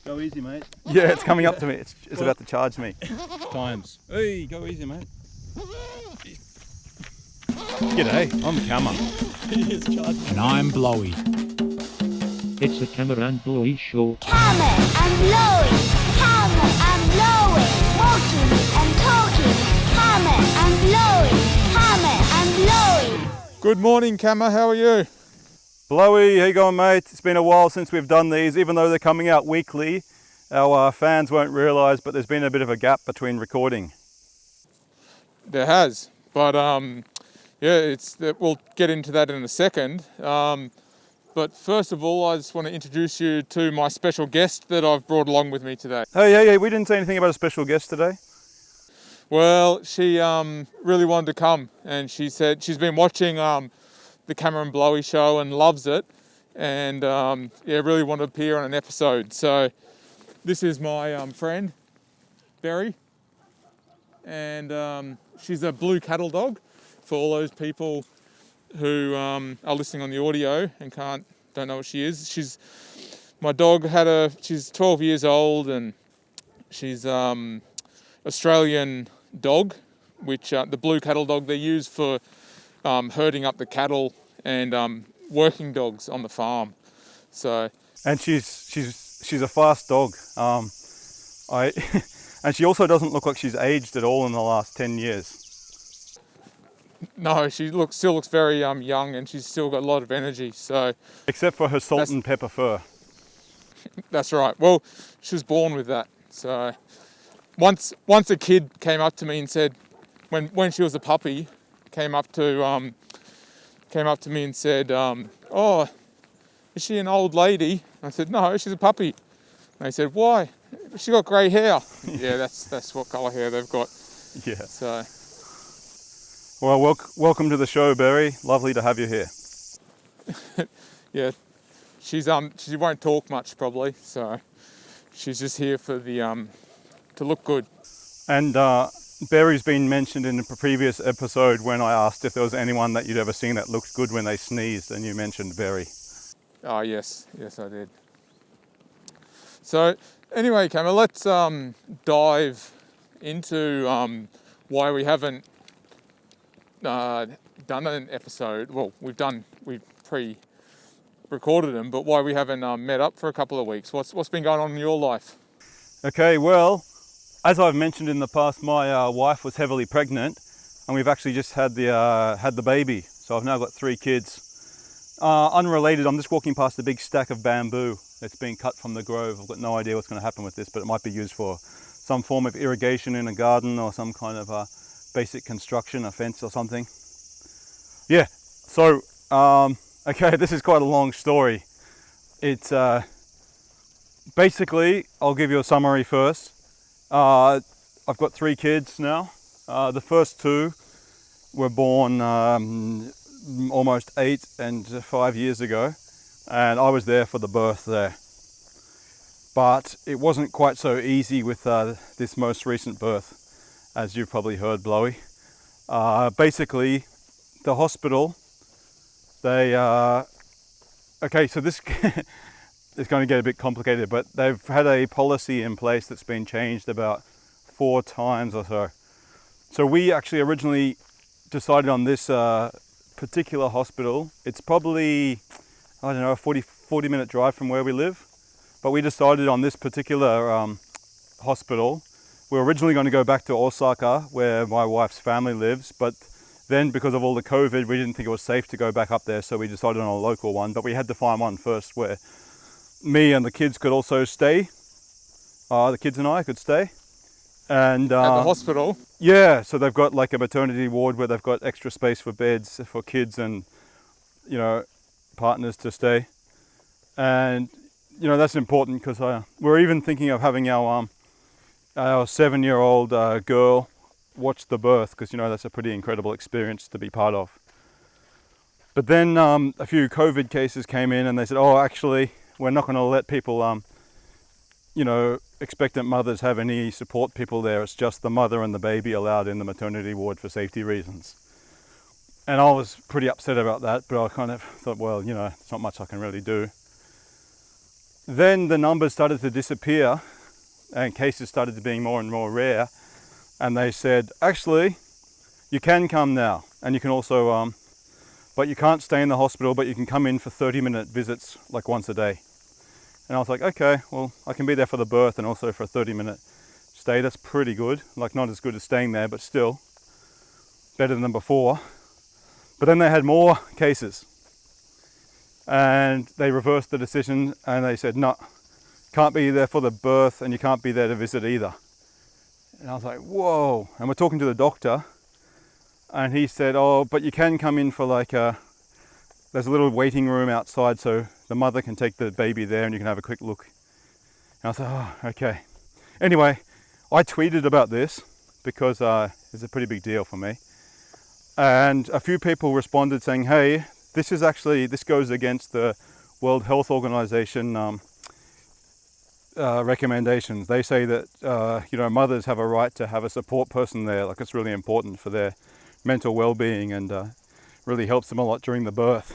Go easy, mate. Yeah, it's coming up to me. It's about to charge me. Times. Hey, go easy, mate. G'day, I'm Kama. He is charging. And I'm Blowy. It's the Kama and Blowy Show. Kama and Blowy, Kama and Blowy, walking and talking. Kama and Blowy, Kama and Blowy. Good morning, Kama. How are you? Blowy, how you going, mate? It's been a while since we've done these. Even though they're coming out weekly, our fans won't realise, but there's been a bit of a gap between recording. There has, but yeah, we'll get into that in a second. But first of all, I just want to introduce you to my special guest that I've brought along with me today. Hey, we didn't say anything about a special guest today. Well, she really wanted to come, and she said she's been watching the Kama and Blowy Show and loves it, and yeah, really wanted to appear on an episode. So this is my friend, Berry, and she's a blue cattle dog. For all those people who are listening on the audio and don't know what she is, my dog she's 12 years old, and she's Australian dog, which the blue cattle dog they use for herding up the cattle and working dogs on the farm. So, and she's a fast dog. And she also doesn't look like she's aged at all in the last 10 years. No, she still looks very young, and she's still got a lot of energy. So, except for her salt and pepper fur. That's right. Well, she was born with that. So once a kid came up to me and said, when she was a puppy, came up to me and said, "Oh, is she an old lady?" I said, "No, she's a puppy." And they said, "Why? She got grey hair." Yeah, that's what colour hair they've got. Yeah. So. Well, welcome to the show, Berry. Lovely to have you here. Yeah, she won't talk much probably, so she's just here for the to look good. And Berry's been mentioned in a previous episode when I asked if there was anyone that you'd ever seen that looked good when they sneezed, and you mentioned Berry. Oh yes, I did. So anyway, Kama, let's dive into why we haven't done an episode. Well, we've pre-recorded them, but why we haven't met up for a couple of weeks. What's been going on in your life? Okay, well, as I've mentioned in the past, my wife was heavily pregnant, and we've actually just had the baby. So I've now got 3 kids. Unrelated, I'm just walking past a big stack of bamboo that's being cut from the grove. I've got no idea what's going to happen with this, but it might be used for some form of irrigation in a garden or some kind of basic construction, a fence or something. Yeah, so, okay, this is quite a long story. It's basically, I'll give you a summary first. I've got 3 kids now. The first 2 were born almost 8 and 5 years ago, and I was there for the birth there. But it wasn't quite so easy with this most recent birth, as you've probably heard, Blowy. Basically, the hospital, okay, so this is going to get a bit complicated, but they've had a policy in place that's been changed about 4 times or so. So we actually originally decided on this particular hospital. It's probably, I don't know, a 40-minute drive from where we live. But we decided on this particular hospital. We were originally going to go back to Osaka, where my wife's family lives, but then because of all the COVID, we didn't think it was safe to go back up there, so we decided on a local one. But we had to find one first where me and the kids could also stay. The kids and I could stay. And at the hospital? Yeah, so they've got like a maternity ward where they've got extra space for beds for kids and, partners to stay. And that's important because we're even thinking of having our 7-year-old girl watch the birth, because that's a pretty incredible experience to be part of. But then a few COVID cases came in, and they said, "Oh, actually, we're not going to let people, expectant mothers have any support people there. It's just the mother and the baby allowed in the maternity ward for safety reasons." And I was pretty upset about that, but I kind of thought, well, there's not much I can really do. then the numbers started to disappear and cases started to being more and more rare. And they said, actually, you can come now. And you can also, but you can't stay in the hospital, but you can come in for 30-minute visits like once a day. And I was like, okay, well, I can be there for the birth and also for a 30-minute stay. That's pretty good. Like not as good as staying there, but still better than before. But then they had more cases and they reversed the decision and they said, no, can't be there for the birth and you can't be there to visit either. And I was like, whoa. And we're talking to the doctor and he said, oh, but you can come in for like there's a little waiting room outside so the mother can take the baby there and you can have a quick look. And I was like, oh, okay. Anyway, I tweeted about this because it's a pretty big deal for me. And a few people responded saying, hey, this goes against the World Health Organization recommendations. They say that, mothers have a right to have a support person there. Like it's really important for their mental well-being and really helps them a lot during the birth.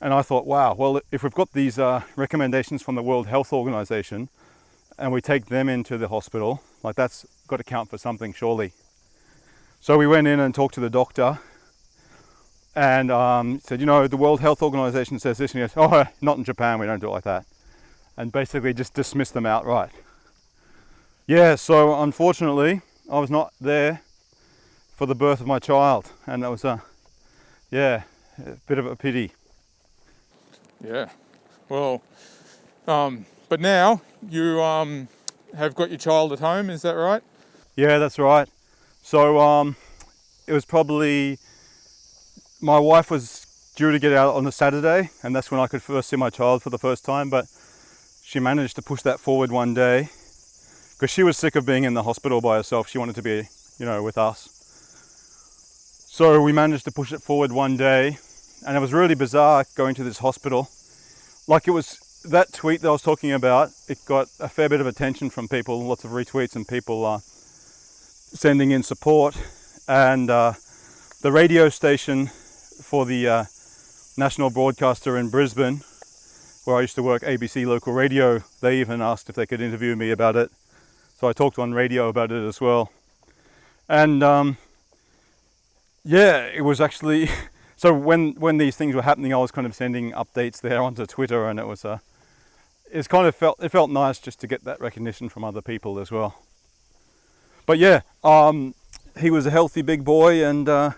And I thought, wow, well, if we've got these recommendations from the World Health Organization and we take them into the hospital, like that's got to count for something, surely. So we went in and talked to the doctor and said, the World Health Organization says this. And he goes, oh, not in Japan, we don't do it like that. And basically just dismissed them outright. Yeah, so unfortunately, I was not there for the birth of my child. And that was, a bit of a pity. Yeah, well, but now you have got your child at home, is that right? Yeah, that's right. So it was probably, my wife was due to get out on a Saturday and that's when I could first see my child for the first time, but she managed to push that forward one day because she was sick of being in the hospital by herself. She wanted to be, with us. So we managed to push it forward one day and it was really bizarre going to this hospital. Like it was that tweet that I was talking about, it got a fair bit of attention from people, lots of retweets and people sending in support. And the radio station for the national broadcaster in Brisbane, where I used to work, ABC Local Radio, they even asked if they could interview me about it. So I talked on radio about it as well. And it was actually, so when these things were happening, I was kind of sending updates there onto Twitter and it felt nice just to get that recognition from other people as well. But yeah, he was a healthy big boy and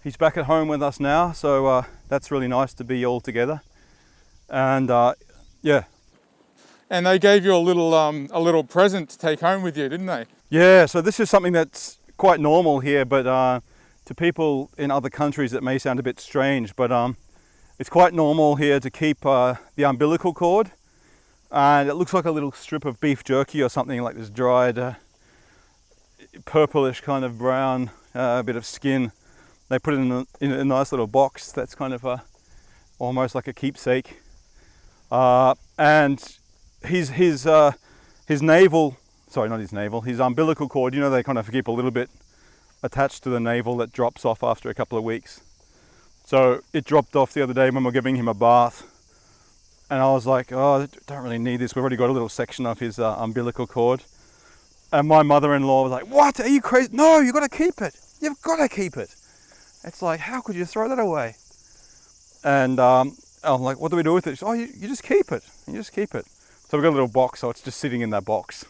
he's back at home with us now. So that's really nice to be all together. And yeah. And they gave you a little present to take home with you, didn't they? Yeah, so this is something that's quite normal here, but to people in other countries it may sound a bit strange, but it's quite normal here to keep the umbilical cord. And it looks like a little strip of beef jerky or something, like this dried purplish kind of brown bit of skin. They put it in a nice little box that's kind of almost like a keepsake. And his umbilical cord, they kind of keep a little bit attached to the navel that drops off after a couple of weeks. So it dropped off the other day when we were giving him a bath. And I was like, oh, I don't really need this. We've already got a little section of his umbilical cord. And my mother-in-law was like, what? Are you crazy? No, you've got to keep it. You've got to keep it. It's like, how could you throw that away? And I'm like, what do we do with it? She said, oh, you just keep it. You just keep it. So we've got a little box, so it's just sitting in that box.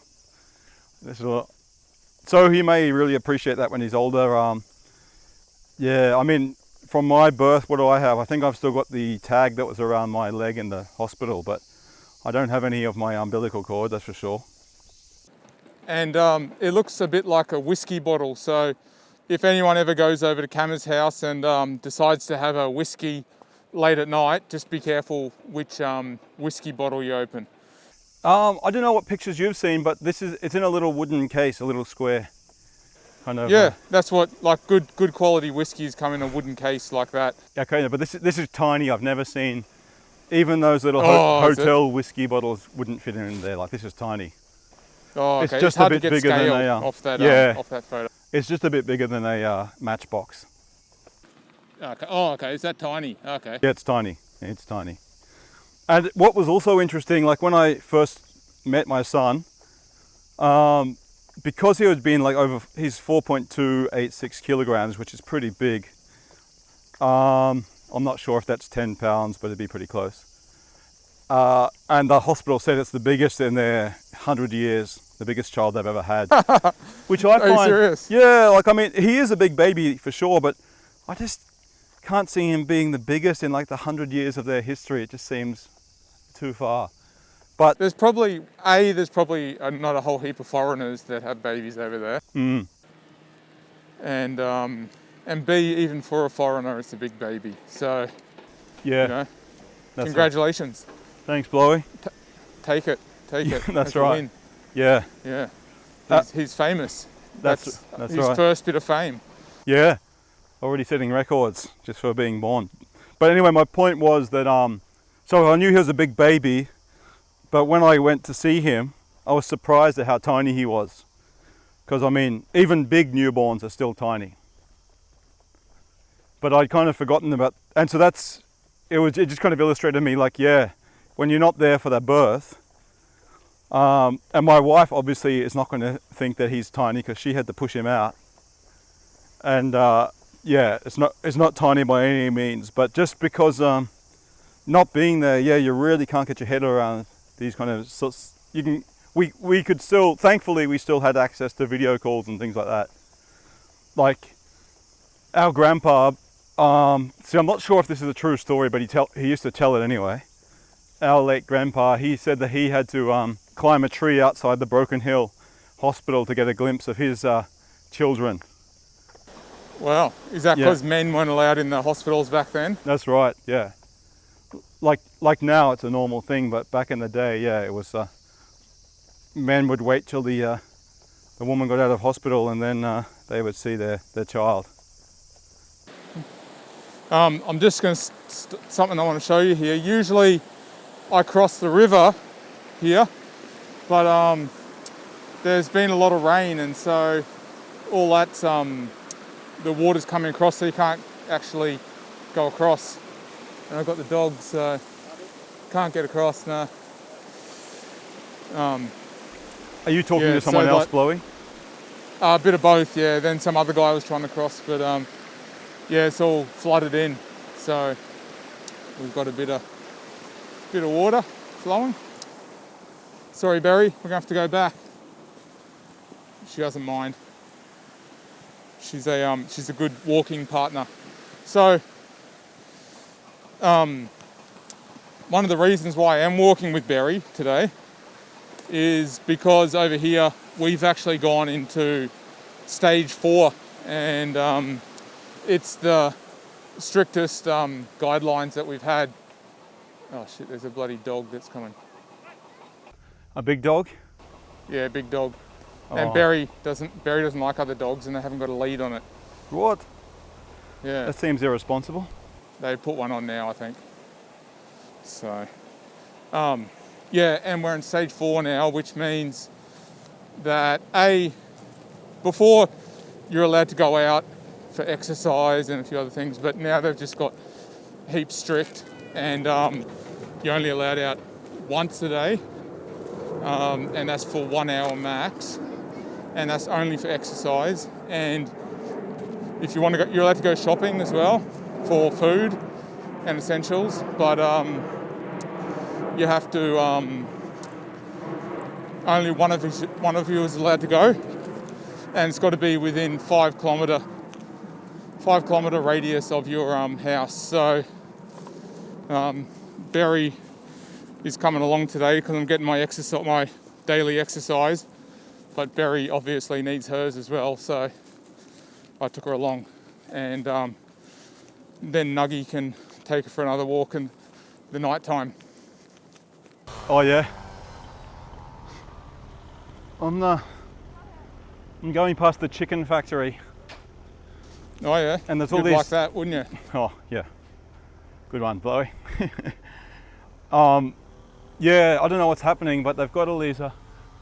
So he may really appreciate that when he's older. Yeah, I mean, from my birth, what do I have? I think I've still got the tag that was around my leg in the hospital, but I don't have any of my umbilical cord, that's for sure. And it looks a bit like a whiskey bottle. So if anyone ever goes over to Kama's house and decides to have a whiskey late at night, just be careful which whiskey bottle you open. I don't know what pictures you've seen, but it's in a little wooden case, a little square. Kind of. Yeah, that's what, like good quality whiskies come in a wooden case like that. Okay, but this is tiny. I've never seen, even those little hotel whiskey bottles wouldn't fit in there. Like this is tiny. Oh, okay. It's just a bit bigger than off that photo. It's just a bit bigger than a matchbox. Okay. Oh, okay. Is that tiny? Okay. Yeah, it's tiny. It's tiny. And what was also interesting, like when I first met my son, because he was being like he's 4.286 kilograms, which is pretty big. I'm not sure if that's 10 pounds, but it'd be pretty close. And the hospital said it's the biggest in their 100 years, the biggest child they've ever had. Which I find, Are you serious? yeah, like I mean, he is a big baby for sure, but I just can't see him being the biggest in like the 100 years of their history. It just seems too far. But There's probably not a whole heap of foreigners that have babies over there. Mm. And B, even for a foreigner, it's a big baby. So, yeah, you know, that's congratulations. right. Thanks, Blowy. Take it. That's a right. win. Yeah, Yeah. Uh, He's famous. that's his right. first bit of fame. Yeah, already setting records just for being born. But anyway, my point was that so I knew he was a big baby, but when I went to see him, I was surprised at how tiny he was. Because I mean, even big newborns are still tiny. But I'd kind of forgotten about, and so it just kind of illustrated to me like, yeah, when you're not there for the birth, and my wife obviously is not going to think that he's tiny because she had to push him out. And yeah, it's not tiny by any means, but just because not being there, yeah, you really can't get your head around these kind of sorts. We could still, thankfully, we still had access to video calls and things like that. Like our grandpa, see, I'm not sure if this is a true story, but he used to tell it anyway. Our late grandpa, he said that he had to climb a tree outside the Broken Hill Hospital to get a glimpse of his children. Wow. Is that Yeah. because men weren't allowed in the hospitals back then? That's right, yeah. Like now it's a normal thing, but back in the day, yeah, it was, men would wait till the woman got out of hospital and then they would see their child. I'm just going to, something I want to show you here. Usually I cross the river here, but there's been a lot of rain, and so all that's, the water's coming across, so you can't actually go across. And I've got the dogs, so can't get across now. Are you talking Yeah, to someone so else, like- Blowy? A bit of both, yeah. Then some other guy was trying to cross, but yeah, it's all flooded in. So we've got a bit of water flowing. Sorry, Barry, we're gonna have to go back. She doesn't mind. She's a good walking partner. So one of the reasons why I am walking with Barry today is because over here we've actually gone into stage 4, and it's the strictest guidelines that we've had. Oh shit, there's a bloody dog that's coming. A big dog? Yeah, big dog. Oh. And Barry doesn't like other dogs, and they haven't got a lead on it. What? Yeah, That seems irresponsible. they put one on now, I think. So, yeah, and we're in stage 4 now, which means that before you're allowed to go out for exercise and a few other things, but now they've just got heaps strict, and you're only allowed out once a day, and that's for 1 hour max, and that's only for exercise. And if you want to go, you're allowed to go shopping as well for food and essentials, but you have to only one of you is allowed to go, and it's got to be within 5 kilometre radius of your house. So Barry is coming along today because I'm getting my daily exercise, but Barry obviously needs hers as well, so I took her along, and then Nuggy can take her for another walk in the night time. Oh yeah. I'm going past the chicken factory, Oh yeah, and there's all you'd these. like that, wouldn't you? Oh yeah, good one, Blowy. Yeah, I don't know what's happening, but they've got all these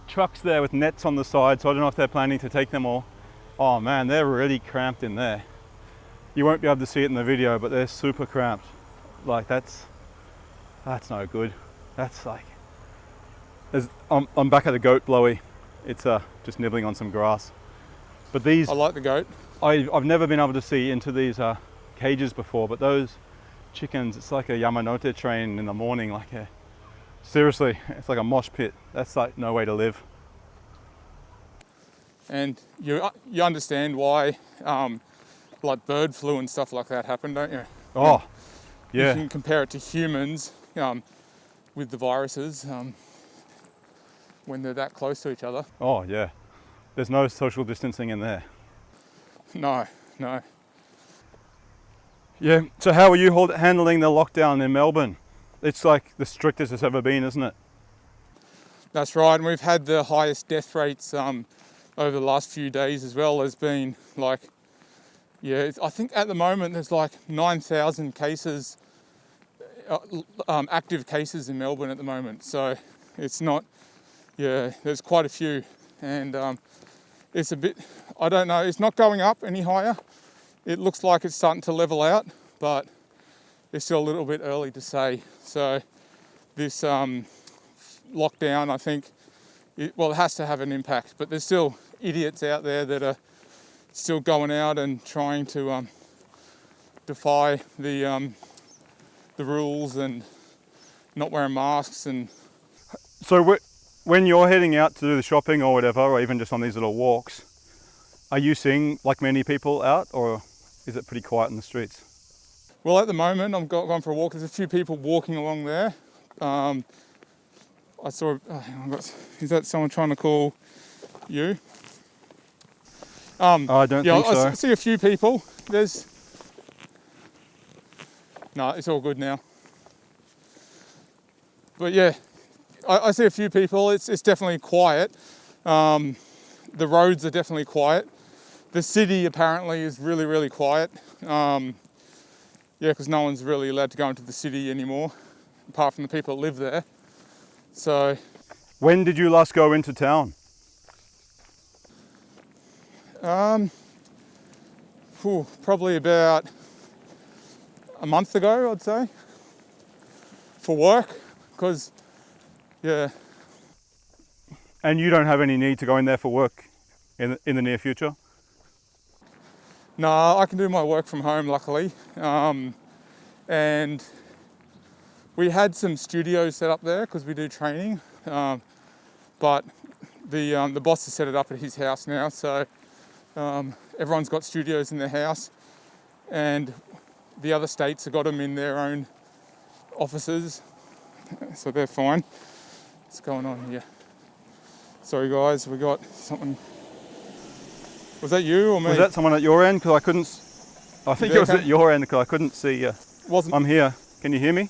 trucks there with nets on the side, so I don't know if they're planning to take them all. Oh man, they're really cramped in there. You won't be able to see it in the video, but they're super cramped. Like That's no good. That's like, I'm back at the goat blowy. It's just nibbling on some grass. But these, I like the goat. I've never been able to see into these cages before, but those chickens, it's like a Yamanote train in the morning, seriously, it's like a mosh pit. That's like no way to live. And you understand why like bird flu and stuff like that happen, don't you? Oh, You yeah. can compare it to humans with the viruses when they're that close to each other. Oh, yeah. There's no social distancing in there. No. Yeah, so how are you handling the lockdown in Melbourne? It's like the strictest it's ever been, isn't it? That's right, and we've had the highest death rates over the last few days as well. There's been I think at the moment there's like 9,000 cases, active cases in Melbourne at the moment. So it's not, there's quite a few. And it's a bit, I don't know, it's not going up any higher. It looks like it's starting to level out, but it's still a little bit early to say. So this lockdown, I think, it has to have an impact, but there's still idiots out there that are still going out and trying to defy the rules and not wearing masks. And So when you're heading out to do the shopping or whatever, or even just on these little walks, are you seeing like many people out, or is it pretty quiet in the streets? well, at the moment, I'm going for a walk. There's a few people walking along there. I saw, is that someone trying to call you? I don't think so. I see a few people. No, it's all good now. But yeah, I see a few people. It's definitely quiet. The roads are definitely quiet. The city apparently is really, really quiet. Because no one's really allowed to go into the city anymore, apart from the people that live there. So, When did you last go into town? probably about a month ago, I'd say, for work, because, And you don't have any need to go in there for work in the near future? No, I can do my work from home, luckily. And we had some studios set up there because we do training, but the boss has set it up at his house now, so everyone's got studios in their house, and the other states have got them in their own offices, so they're fine. What's going on here? Sorry guys, we got something. Was that you or me? Was that someone at your end? Because I couldn't. I think it was at your end because I couldn't see. Wasn't. I'm here. Can you hear me?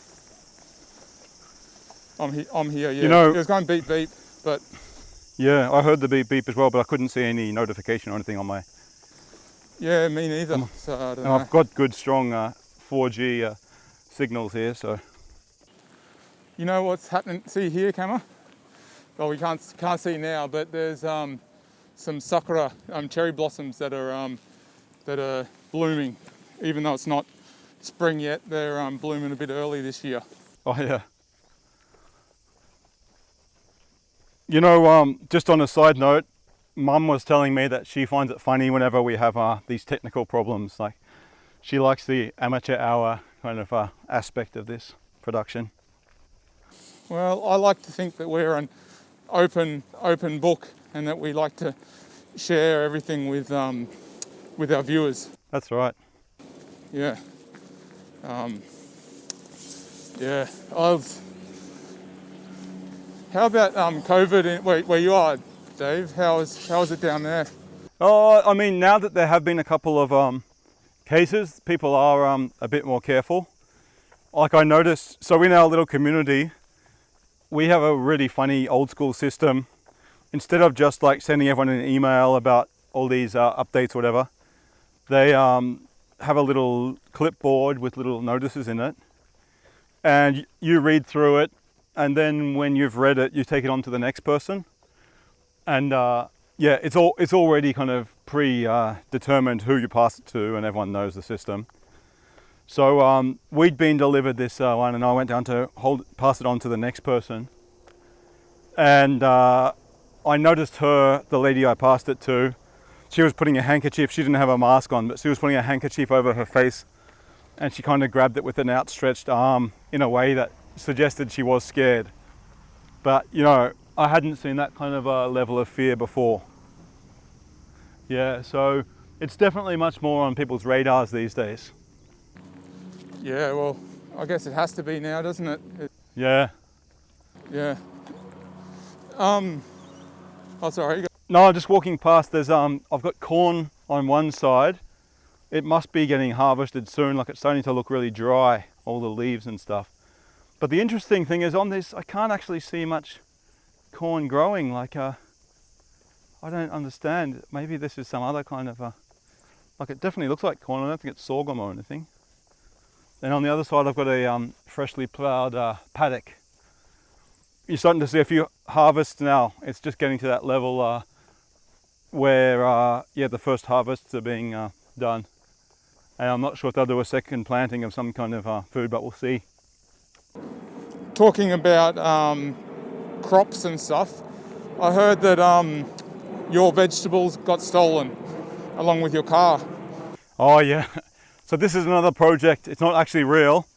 I'm here. Yeah. You know- it was going beep beep, but Yeah, I heard the beep beep as well, but I couldn't see any notification or anything on my. yeah, me neither. So I don't And know. I've got good, strong 4G signals here, so. You know what's happening? See here, Kama? Well, we can't see now, but there's some sakura cherry blossoms that are blooming, even though it's not spring yet. They're blooming a bit early this year. Oh yeah. You know, just on a side note, Mum was telling me that she finds it funny whenever we have these technical problems. Like, she likes the amateur hour kind of aspect of this production. Well, I like to think that we're an open book, and that we like to share everything with our viewers. That's right. Yeah. Yeah. How about COVID where you are, Dave? How is it down there? Oh, I mean, now that there have been a couple of cases, people are a bit more careful. Like I noticed, so in our little community, we have a really funny old school system. Instead of just like sending everyone an email about all these updates or whatever, they have a little clipboard with little notices in it, and you read through it, and then when you've read it, you take it on to the next person. And yeah, it's already kind of pre-determined who you pass it to, and everyone knows the system. So we'd been delivered this one, and I went down to pass it on to the next person. And I noticed her, the lady I passed it to, she was putting a handkerchief. She didn't have a mask on, but she was putting a handkerchief over her face, and she kind of grabbed it with an outstretched arm in a way that suggested she was scared. But you know, I hadn't seen that kind of a level of fear before. Yeah, so it's definitely much more on people's radars these days. Yeah, well, I guess it has to be now, doesn't it? Yeah. Yeah. Oh, sorry. No, I'm just walking past. There's I've got corn on one side. It must be getting harvested soon. Like, it's starting to look really dry, all the leaves and stuff. But the interesting thing is, on this, I can't actually see much corn growing. Like, I don't understand. Maybe this is some other kind of like, it definitely looks like corn. I don't think it's sorghum or anything. Then on the other side, I've got a freshly ploughed paddock. You're starting to see a few harvests now. It's just getting to that level where, yeah, the first harvests are being done. And I'm not sure if they'll do a second planting of some kind of food, but we'll see. Talking about crops and stuff, I heard that your vegetables got stolen along with your car. Oh yeah. So this is another project. It's not actually real.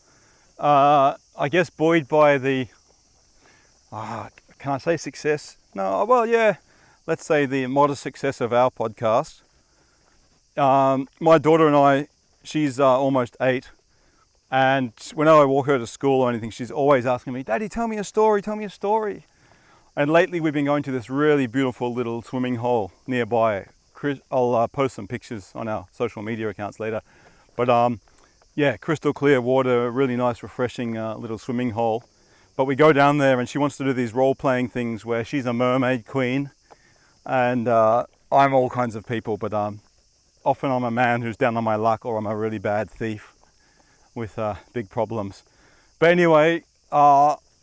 I guess buoyed by the, can I say success? No, well, yeah. Let's say the modest success of our podcast. My daughter and I, she's almost 8. And whenever I walk her to school or anything, she's always asking me, Daddy, tell me a story, tell me a story. And lately we've been going to this really beautiful little swimming hole nearby. I'll post some pictures on our social media accounts later. But yeah, crystal clear water, really nice, refreshing little swimming hole. But we go down there and she wants to do these role-playing things where she's a mermaid queen and I'm all kinds of people, but often I'm a man who's down on my luck, or I'm a really bad thief with big problems. But anyway,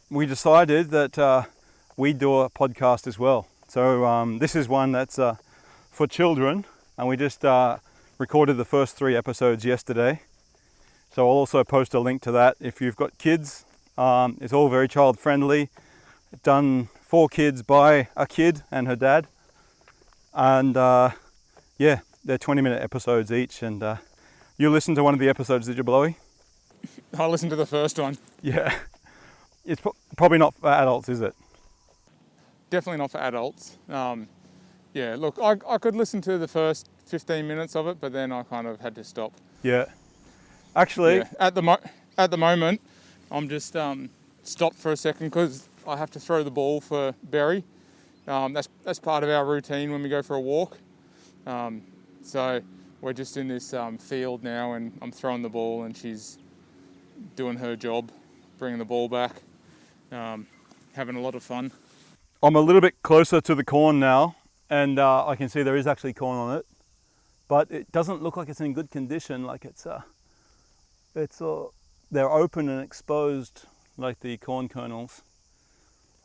we decided that we'd do a podcast as well. So this is one that's for children, and we just recorded the first 3 episodes yesterday. So I'll also post a link to that if you've got kids. It's all very child friendly, done for kids by a kid and her dad. And yeah, they're 20-minute episodes each. And you listened to one of the episodes, did you, Blowy? I listened to the first one. Yeah. It's probably not for adults, is it? Definitely not for adults. Yeah, look, I could listen to the first 15 minutes of it, but then I kind of had to stop. Yeah. Actually, Yeah. At the moment, I'm just stopped for a second because I have to throw the ball for Berry. That's part of our routine when we go for a walk. So we're just in this field now, and I'm throwing the ball, and she's doing her job, bringing the ball back, having a lot of fun. I'm a little bit closer to the corn now, and I can see there is actually corn on it, but it doesn't look like it's in good condition. Like they're open and exposed, like the corn kernels,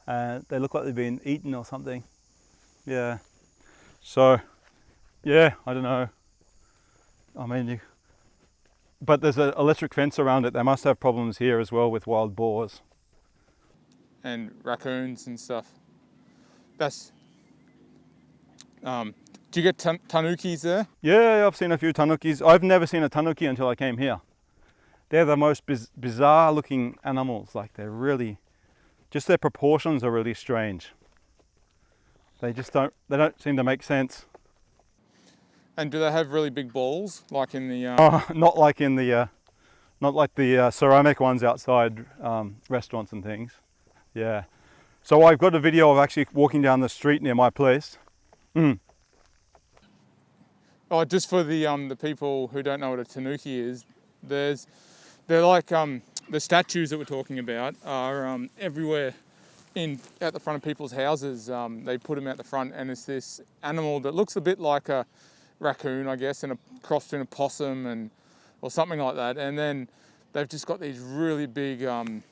and they look like they've been eaten or something. Yeah. So, yeah, I don't know. I mean, but there's an electric fence around it. They must have problems here as well with wild boars and raccoons and stuff. That's. Do you get tanukis there? Yeah, I've seen a few tanukis. I've never seen a tanuki until I came here. They're the most bizarre looking animals. Like, they're really, just their proportions are really strange. They don't seem to make sense. And do they have really big balls, like in the? Not like the ceramic ones outside restaurants and things. Yeah. So I've got a video of actually walking down the street near my place. Oh, just for the people who don't know what a tanuki is, they're like the statues that we're talking about are everywhere at the front of people's houses. They put them out the front, and it's this animal that looks a bit like a raccoon, I guess, and a cross between a possum or something like that. And then they've just got these really big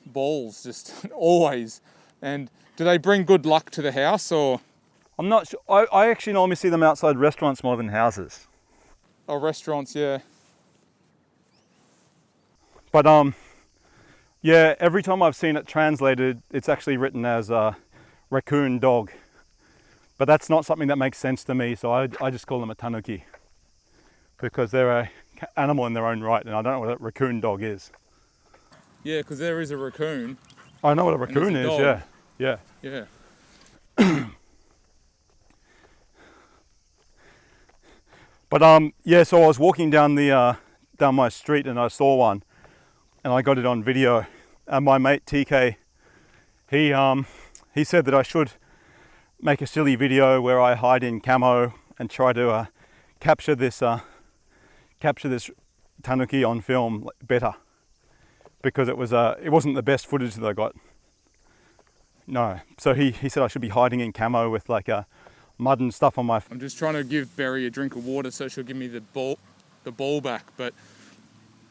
balls, just always. And do they bring good luck to the house, or? I'm not sure. I actually normally see them outside restaurants more than houses. Oh, restaurants, yeah. But yeah, every time I've seen it translated, it's actually written as raccoon dog. But that's not something that makes sense to me, so I just call them a Tanuki. Because they're an animal in their own right, and I don't know what a raccoon dog is. Yeah, because there is a raccoon. I know what a raccoon is, dog. yeah. Yeah. But yeah, so I was walking down down my street and I saw one, and I got it on video. And my mate TK, he said that I should make a silly video where I hide in camo and try to capture this Tanuki on film better, because it wasn't the best footage that I got. No, so he said I should be hiding in camo with like mud and stuff on my. I'm just trying to give Berry a drink of water so she'll give me the ball back, but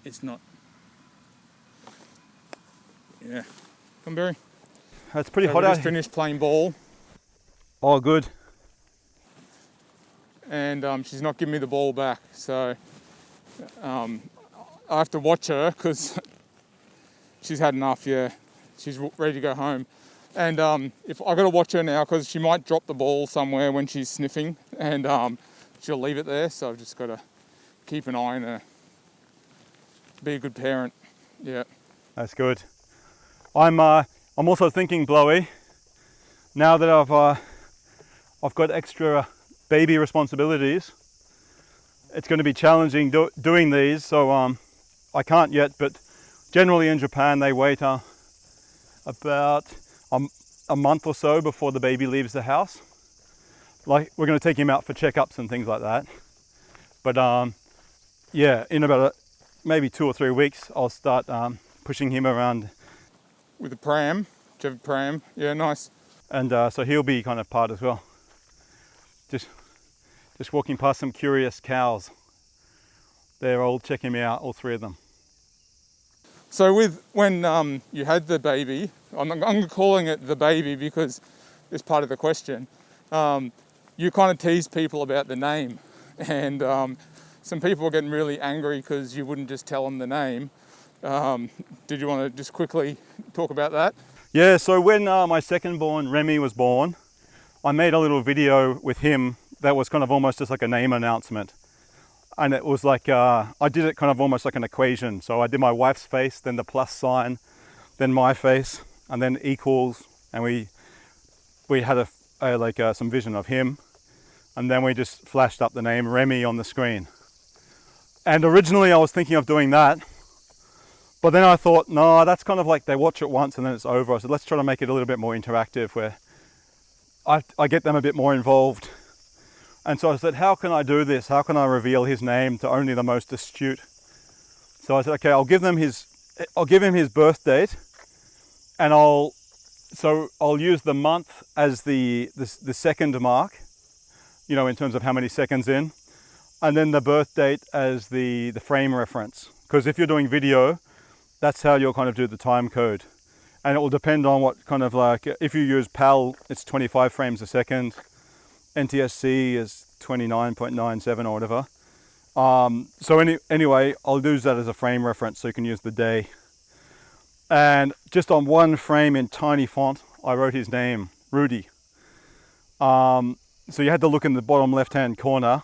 it's not. Yeah, come Berry. It's pretty So hot we out just here. finished playing ball, Oh, good. and she's not giving me the ball back, so I have to watch her because she's had enough. Yeah, she's ready to go home, and if I got to watch her now because she might drop the ball somewhere when she's sniffing, and she'll leave it there. So I've just got to keep an eye on her, be a good parent. Yeah. That's good. I'm also thinking, Blowy, now that I've got extra baby responsibilities, it's going to be challenging doing these. So I can't yet, but generally in Japan they wait about a month or so before the baby leaves the house. Like, we're going to take him out for checkups and things like that. But yeah, in about maybe 2 or 3 weeks, I'll start pushing him around. With a pram. Do you have a pram? Yeah, nice. And so he'll be kind of part as well. Just walking past some curious cows. They're all checking me out, all 3 of them. So when you had the baby, I'm calling it the baby because it's part of the question. You kind of teased people about the name, and some people were getting really angry because you wouldn't just tell them the name. Did you want to just quickly talk about that? Yeah, so when my second born, Remy, was born, I made a little video with him that was kind of almost just like a name announcement. And it was like, I did it kind of almost like an equation. So I did my wife's face, then the plus sign, then my face, and then equals. And we had some vision of him. And then we just flashed up the name Remy on the screen. And originally I was thinking of doing that. But then I thought, no, that's kind of like they watch it once and then it's over. I said, let's try to make it a little bit more interactive where I get them a bit more involved. And so I said, how can I do this? How can I reveal his name to only the most astute? So I said, okay, I'll give him his birth date, and I'll use the month as the second mark, you know, in terms of how many seconds in, and then the birth date as the frame reference. Because if you're doing video, that's how you'll kind of do the time code. And it will depend on what kind of like, if you use PAL, it's 25 frames a second. NTSC is 29.97 or whatever. So anyway, I'll use that as a frame reference so you can use the day. And just on one frame in tiny font, I wrote his name, Rudy. So you had to look in the bottom left-hand corner.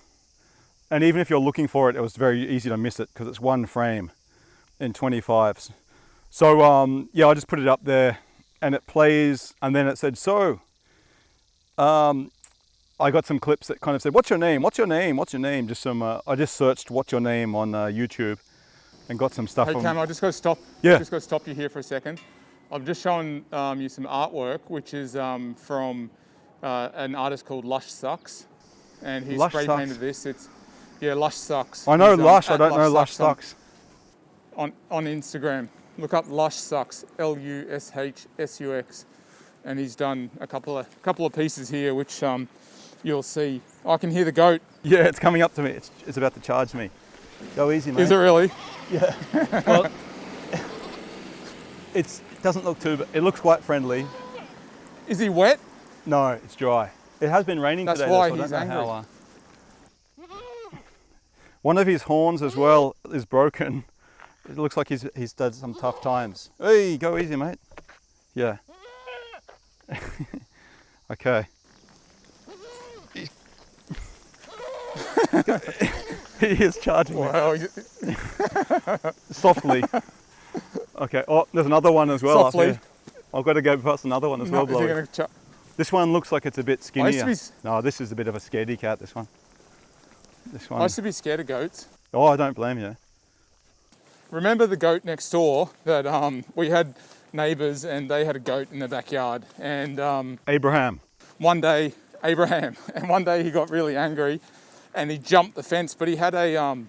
And even if you're looking for it, it was very easy to miss it because it's one frame in 25s. So yeah, I just put it up there and it plays, and then it said, so I got some clips that kind of said, what's your name? What's your name? What's your name? Just some, I just searched what's your name on YouTube and got some stuff. Hey Cam, I just got to stop. Yeah. Just got to stop you here for a second. I'm just showing you some artwork, which is from an artist called Lushsux, and he spray painted this. It's Lushsux. I know He's, Lush, I don't know Lushsux. On Instagram, look up Lushsux, Lushsux, and he's done a couple of pieces here, which you'll see. I can hear the goat. Yeah, it's coming up to me. It's about to charge me. Go easy, mate. Is it really? Yeah. Well, it doesn't look too, but it looks quite friendly. Is he wet? No, it's dry. It has been raining That's today. why so I he's don't know angry. how, one of his horns as well is broken. It looks like he's done some tough times. Hey, go easy, mate. Yeah. Okay. He is charging me. Wow. Softly. Okay. Oh, there's another one as well. Softly. Up here. I've got to go past another one as well, Is he Blowy. gonna This one looks like it's a bit I used skinnier. to be- No, this is a bit of a scaredy cat, this one. This I one. used to be scared of goats. Oh, I don't blame you. Remember the goat next door that we had neighbours and they had a goat in their backyard, and Abraham. one day he got really angry and he jumped the fence, but he had a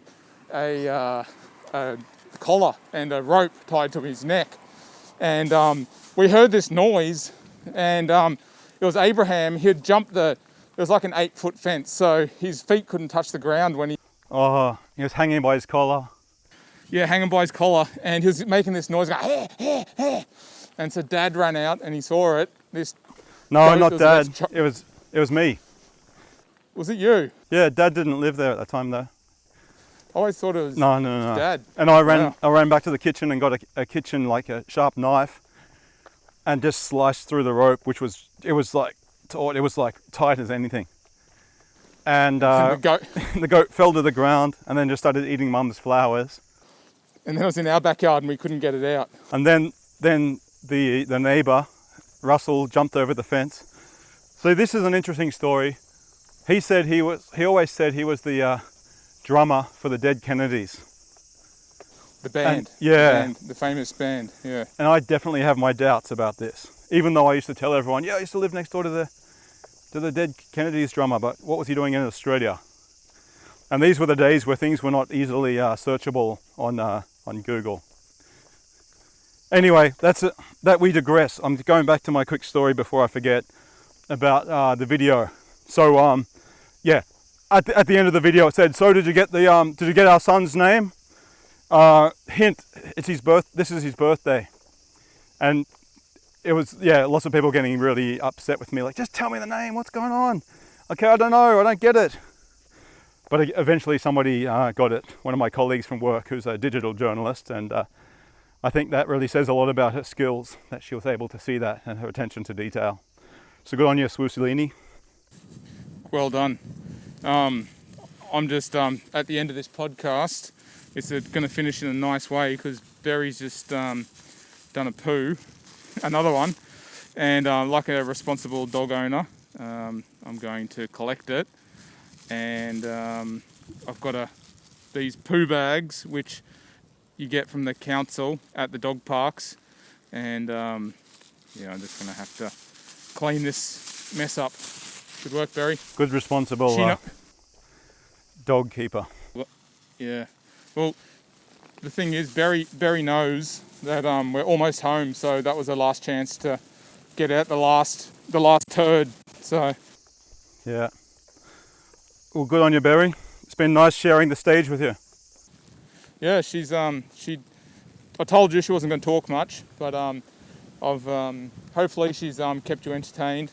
collar and a rope tied to his neck, and we heard this noise, and it was Abraham. He had jumped it was like an 8-foot fence, so his feet couldn't touch the ground when he was hanging by his collar. Yeah, hanging by his collar, and he was making this noise, going, "Hey, hey, hey." And so Dad ran out and he saw it. No, goat not was about Dad. to It was me. Was it you? Yeah, Dad didn't live there at the time though. I always thought it was No. Dad. And I ran Wow. I ran back to the kitchen and got a kitchen, like a sharp knife, and just sliced through the rope, which was like tight as anything. And And the goat, the goat fell to the ground and then just started eating Mum's flowers. and then it was in our backyard and we couldn't get it out. And then the neighbour, Russell, jumped over the fence. So this is an interesting story. He always said he was the drummer for the Dead Kennedys. The band. And- yeah. The band, the famous band, yeah. And I definitely have my doubts about this. Even though I used to tell everyone, yeah, I used to live next door to the Dead Kennedys drummer, but what was he doing in Australia? And these were the days where things were not easily searchable on Google. Anyway, that's it. That we digress. I'm going back to my quick story before I forget about the video. So yeah, at the end of the video it said, "So did you get our son's name?" Hint: this is his birthday, and it was, yeah, lots of people getting really upset with me, like, just tell me the name. What's going on? Okay, I don't know. I don't get it. But eventually somebody got it. One of my colleagues from work, who's a digital journalist, and I think that really says a lot about her skills, that she was able to see that, and her attention to detail. So good on you, Swoossolini. Well done. I'm just at the end of this podcast. It's going to finish in a nice way because Berry's just done a poo, another one, and like a responsible dog owner, I'm going to collect it, and I've got these poo bags which you get from the council at the dog parks, and yeah, I'm just going to have to clean this mess up. Good work, Berry. Good, responsible dog keeper. Yeah. Well, the thing is, Berry knows that we're almost home, so that was the last chance to get out the last turd. So Yeah. Well, good on you, Berry. It's been nice sharing the stage with you. yeah, she's I told you she wasn't going to talk much, but I've hopefully she's kept you entertained,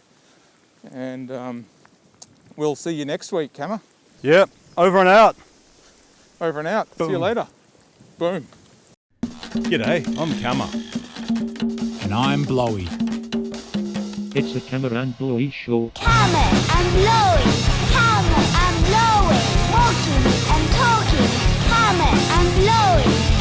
and we'll see you next week, Kama. Yep. Over and out. Over and out. Boom. See you later. Boom. G'day, I'm Kama. And I'm Blowy. It's the Kama and Blowy Show. Kama and Blowy, Kama and Blowy, walking and talking, Kama and Blowy.